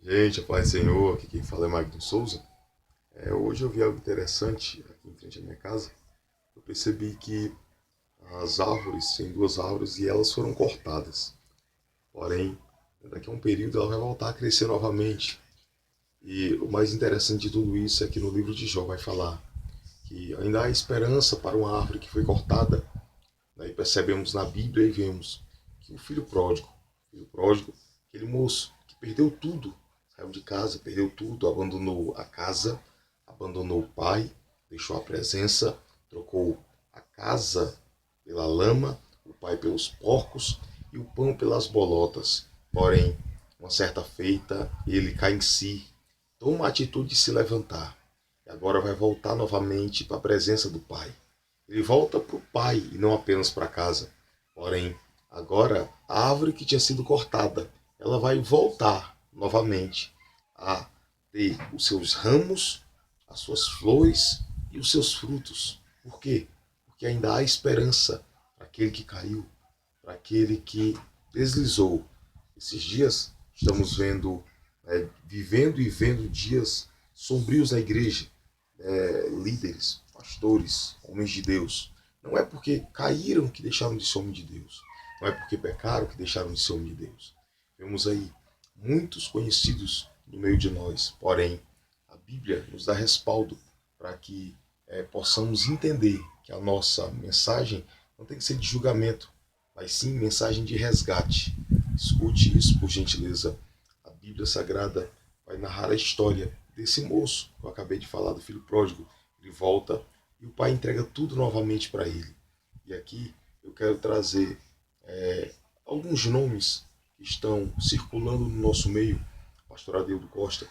Gente, a paz do Senhor, aqui quem fala é Magno Souza. Hoje eu vi algo interessante aqui em frente à minha casa. Eu percebi que as árvores, tem duas árvores e elas foram cortadas. Porém, daqui a um período ela vai voltar a crescer novamente. E o mais interessante de tudo isso é que no livro de Jó vai falar que ainda há esperança para uma árvore que foi cortada. Daí percebemos na Bíblia e vemos que o filho pródigo, aquele moço que perdeu tudo, saiu de casa, perdeu tudo, abandonou a casa, abandonou o pai, deixou a presença, trocou a casa pela lama, o pai pelos porcos e o pão pelas bolotas. Porém, uma certa feita, ele cai em si, toma a atitude de se levantar e agora vai voltar novamente para a presença do pai. Ele volta para o pai e não apenas para casa. Porém, agora a árvore que tinha sido cortada, ela vai voltar novamente a ter os seus ramos, as suas flores e os seus frutos. Por quê? Porque ainda há esperança para aquele que caiu, para aquele que deslizou. Esses dias estamos vivendo e vendo dias sombrios na igreja, líderes, pastores, homens de Deus. Não é porque caíram que deixaram de ser homem de Deus. Não é porque pecaram que deixaram de ser homem de Deus. Vemos aí muitos conhecidos no meio de nós. Porém, a Bíblia nos dá respaldo para que possamos entender que a nossa mensagem não tem que ser de julgamento, mas sim mensagem de resgate. Escute isso, por gentileza. A Bíblia Sagrada vai narrar a história desse moço que eu acabei de falar, do filho pródigo. Ele volta e o pai entrega tudo novamente para ele. E aqui eu quero trazer alguns nomes que estão circulando no nosso meio. Pastor Adeudo Costa,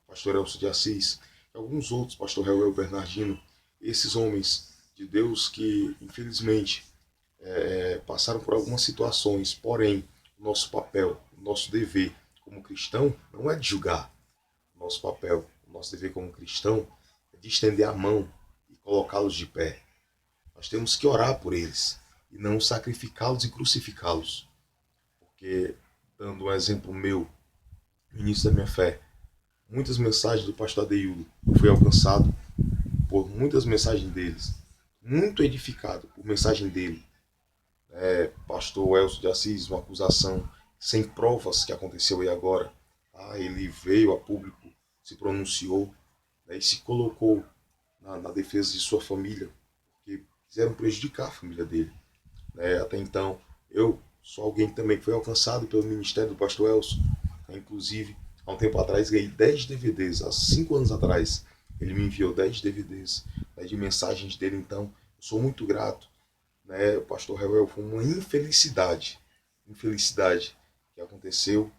pastor Elcio de Assis, e alguns outros, pastor Reuel Bernardino, esses homens de Deus que, infelizmente, passaram por algumas situações, porém, o nosso papel, o nosso dever como cristão não é de julgar. O nosso papel, o nosso dever como cristão é de estender a mão e colocá-los de pé. Nós temos que orar por eles e não sacrificá-los e crucificá-los. Porque, dando um exemplo meu, no início da minha fé, muitas mensagens do pastor Adeildo, eu fui alcançado por muitas mensagens deles, muito edificado por mensagem dele. Pastor Elcio de Assis, uma acusação sem provas que aconteceu aí agora. Ele veio a público, se pronunciou, e se colocou na defesa de sua família, porque quiseram prejudicar a família dele. Até então, eu sou alguém também que foi alcançado pelo ministério do pastor Elcio. Inclusive, há um tempo atrás, ganhei 10 DVDs. Há 5 anos atrás, ele me enviou 10 DVDs de mensagens dele. Então, eu sou muito grato. O pastor Reuel, foi uma infelicidade que aconteceu.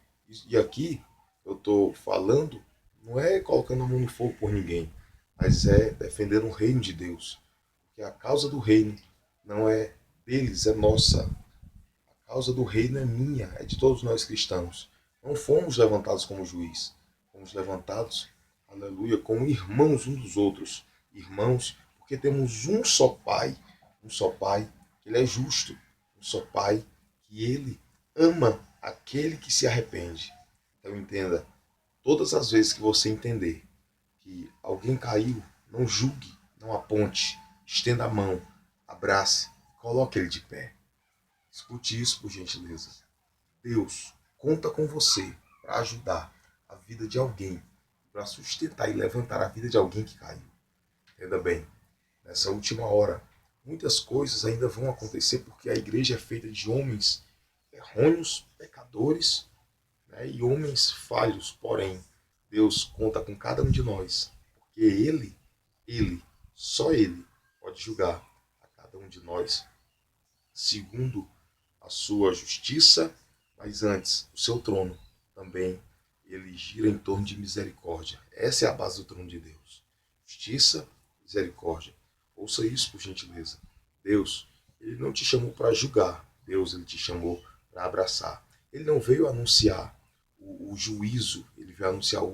E aqui, eu estou falando, não é colocando a mão no fogo por ninguém, mas é defendendo o reino de Deus. Porque a causa do reino não é deles, é nossa. A causa do reino é minha, é de todos nós cristãos. Não fomos levantados como juiz, fomos levantados, aleluia, como irmãos uns dos outros. Irmãos, porque temos um só Pai, que Ele é justo, um só Pai, que Ele ama aquele que se arrepende. Então entenda, todas as vezes que você entender que alguém caiu, não julgue, não aponte, estenda a mão, abrace, coloque ele de pé. Escute isso, por gentileza. Deus conta com você para ajudar a vida de alguém, para sustentar e levantar a vida de alguém que caiu. Entenda bem, nessa última hora, muitas coisas ainda vão acontecer porque a igreja é feita de homens errôneos, pecadores, e homens falhos. Porém, Deus conta com cada um de nós, porque só Ele, pode julgar a cada um de nós segundo a sua justiça, mas antes, o seu trono também, ele gira em torno de misericórdia. Essa é a base do trono de Deus. Justiça, misericórdia. Ouça isso, por gentileza. Deus, ele não te chamou para julgar. Deus, ele te chamou para abraçar. Ele não veio anunciar o juízo, ele veio anunciar o